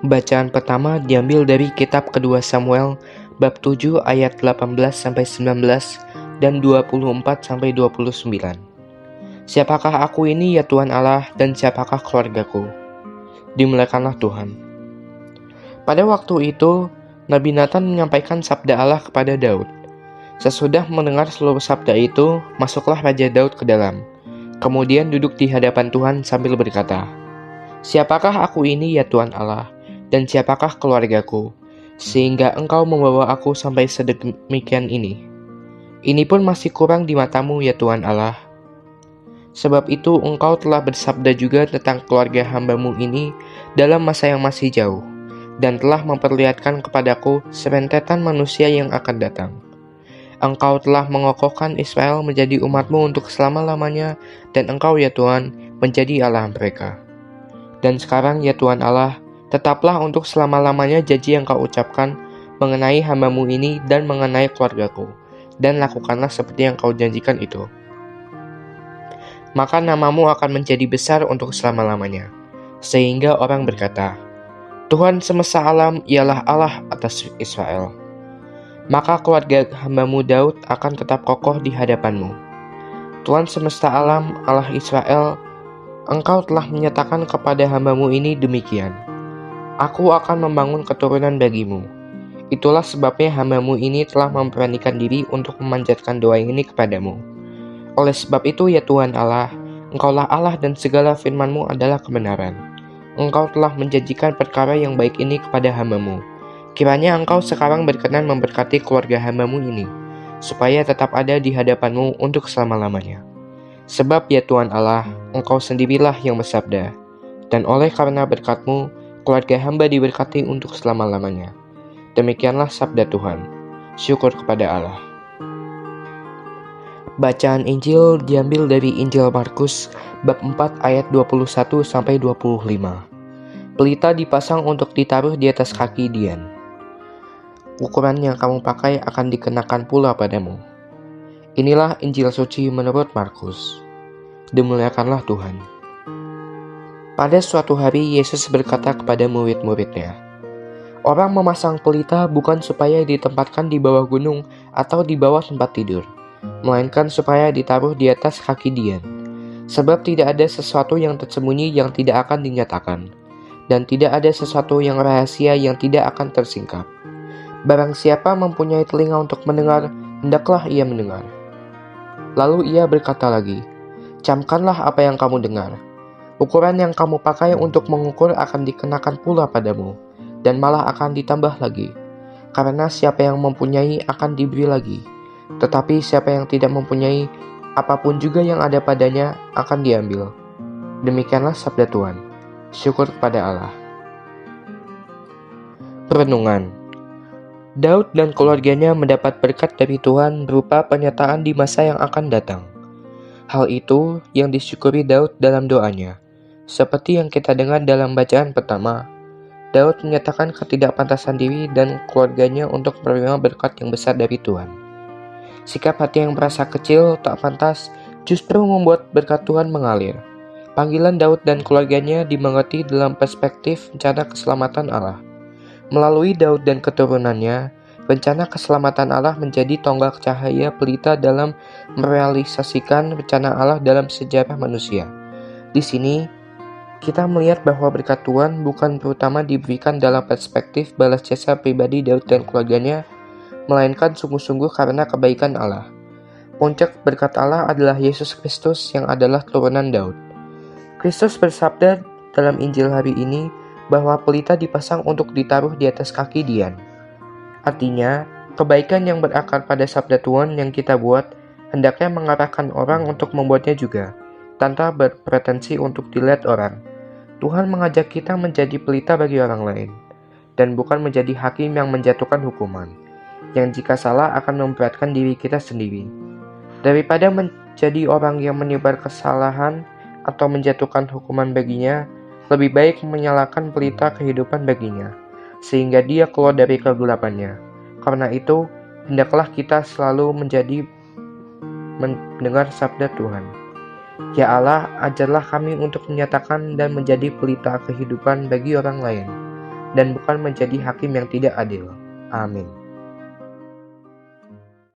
Bacaan pertama diambil dari kitab kedua Samuel bab 7 ayat 18-19 dan 24-29. Siapakah aku ini ya Tuhan Allah, dan siapakah keluargaku? Dimuliakanlah Tuhan. Pada waktu itu, Nabi Nathan menyampaikan sabda Allah kepada Daud. Sesudah mendengar seluruh sabda itu, masuklah Raja Daud ke dalam. Kemudian duduk di hadapan Tuhan sambil berkata, "Siapakah aku ini ya Tuhan Allah, dan siapakah keluargaku, sehingga Engkau membawa aku sampai sedemikian ini? Ini pun masih kurang di matamu ya Tuhan Allah. Sebab itu Engkau telah bersabda juga tentang keluarga hamba-Mu ini dalam masa yang masih jauh, dan telah memperlihatkan kepadaku serentetan manusia yang akan datang. Engkau telah mengokohkan Israel menjadi umat-Mu untuk selama-lamanya, dan Engkau ya Tuhan menjadi Allah mereka. Dan sekarang ya Tuhan Allah, tetaplah untuk selama-lamanya janji yang Kau ucapkan mengenai hamba-Mu ini dan mengenai keluargaku, dan lakukanlah seperti yang Kau janjikan itu. Maka nama-Mu akan menjadi besar untuk selama-lamanya, sehingga orang berkata, Tuhan semesta alam ialah Allah atas Israel. Maka keluarga hamba-Mu Daud akan tetap kokoh di hadapan-Mu. Tuhan semesta alam, Allah Israel, Engkau telah menyatakan kepada hamba-Mu ini demikian. Aku akan membangun keturunan bagi-Mu. Itulah sebabnya hamba-Mu ini telah memberanikan diri untuk memanjatkan doa ini kepadamu. Oleh sebab itu ya Tuhan Allah, Engkaulah Allah dan segala firman-Mu adalah kebenaran. Engkau telah menjanjikan perkara yang baik ini kepada hamba-Mu. Kiranya Engkau sekarang berkenan memberkati keluarga hamba-Mu ini, supaya tetap ada di hadapan-Mu untuk selama-lamanya. Sebab ya Tuhan Allah, Engkau sendirilah yang bersabda, dan oleh karena berkat-Mu, keluarga hamba diberkati untuk selama-lamanya. Demikianlah sabda Tuhan. Syukur kepada Allah. Bacaan Injil diambil dari Injil Markus bab 4 ayat 21-25. Pelita dipasang untuk ditaruh di atas kaki Dian. Ukuran yang kamu pakai akan dikenakan pula padamu. Inilah Injil suci menurut Markus. Dimuliakanlah Tuhan. Pada suatu hari Yesus berkata kepada murid-muridnya, "Orang memasang pelita bukan supaya ditempatkan di bawah gunung atau di bawah tempat tidur, melainkan supaya ditaruh di atas kaki Dian. Sebab tidak ada sesuatu yang tersembunyi yang tidak akan dinyatakan, dan tidak ada sesuatu yang rahasia yang tidak akan tersingkap. Barang siapa mempunyai telinga untuk mendengar, hendaklah ia mendengar." Lalu ia berkata lagi, "Camkanlah apa yang kamu dengar. Ukuran yang kamu pakai untuk mengukur akan dikenakan pula padamu, dan malah akan ditambah lagi. Karena siapa yang mempunyai akan diberi lagi, tetapi siapa yang tidak mempunyai, apapun juga yang ada padanya akan diambil." Demikianlah sabda Tuhan. Syukur kepada Allah. Perenungan. Daud dan keluarganya mendapat berkat dari Tuhan berupa penyataan di masa yang akan datang. Hal itu yang disyukuri Daud dalam doanya. Seperti yang kita dengar dalam bacaan pertama, Daud menyatakan ketidakpantasan diri dan keluarganya untuk menerima berkat yang besar dari Tuhan. Sikap hati yang merasa kecil, tak pantas, justru membuat berkat Tuhan mengalir. Panggilan Daud dan keluarganya dimengerti dalam perspektif rencana keselamatan Allah. Melalui Daud dan keturunannya, rencana keselamatan Allah menjadi tonggak cahaya pelita dalam merealisasikan rencana Allah dalam sejarah manusia. Di sini, kita melihat bahwa berkat Tuhan bukan terutama diberikan dalam perspektif balas jasa pribadi Daud dan keluarganya, melainkan sungguh-sungguh karena kebaikan Allah. Puncak berkat Allah adalah Yesus Kristus yang adalah turunan Daud. Kristus bersabda dalam Injil hari ini bahwa pelita dipasang untuk ditaruh di atas kaki Dian. Artinya, kebaikan yang berakar pada sabda Tuhan yang kita buat hendaknya mengarahkan orang untuk membuatnya juga, tanpa berpretensi untuk dilihat orang. Tuhan mengajak kita menjadi pelita bagi orang lain, dan bukan menjadi hakim yang menjatuhkan hukuman, yang jika salah akan memberatkan diri kita sendiri. Daripada menjadi orang yang menyebar kesalahan atau menjatuhkan hukuman baginya, lebih baik menyalakan pelita kehidupan baginya, sehingga dia keluar dari kegelapannya. Karena itu, hendaklah kita selalu mendengar sabda Tuhan. Ya Allah, ajarlah kami untuk menyatakan dan menjadi pelita kehidupan bagi orang lain, dan bukan menjadi hakim yang tidak adil. Amin.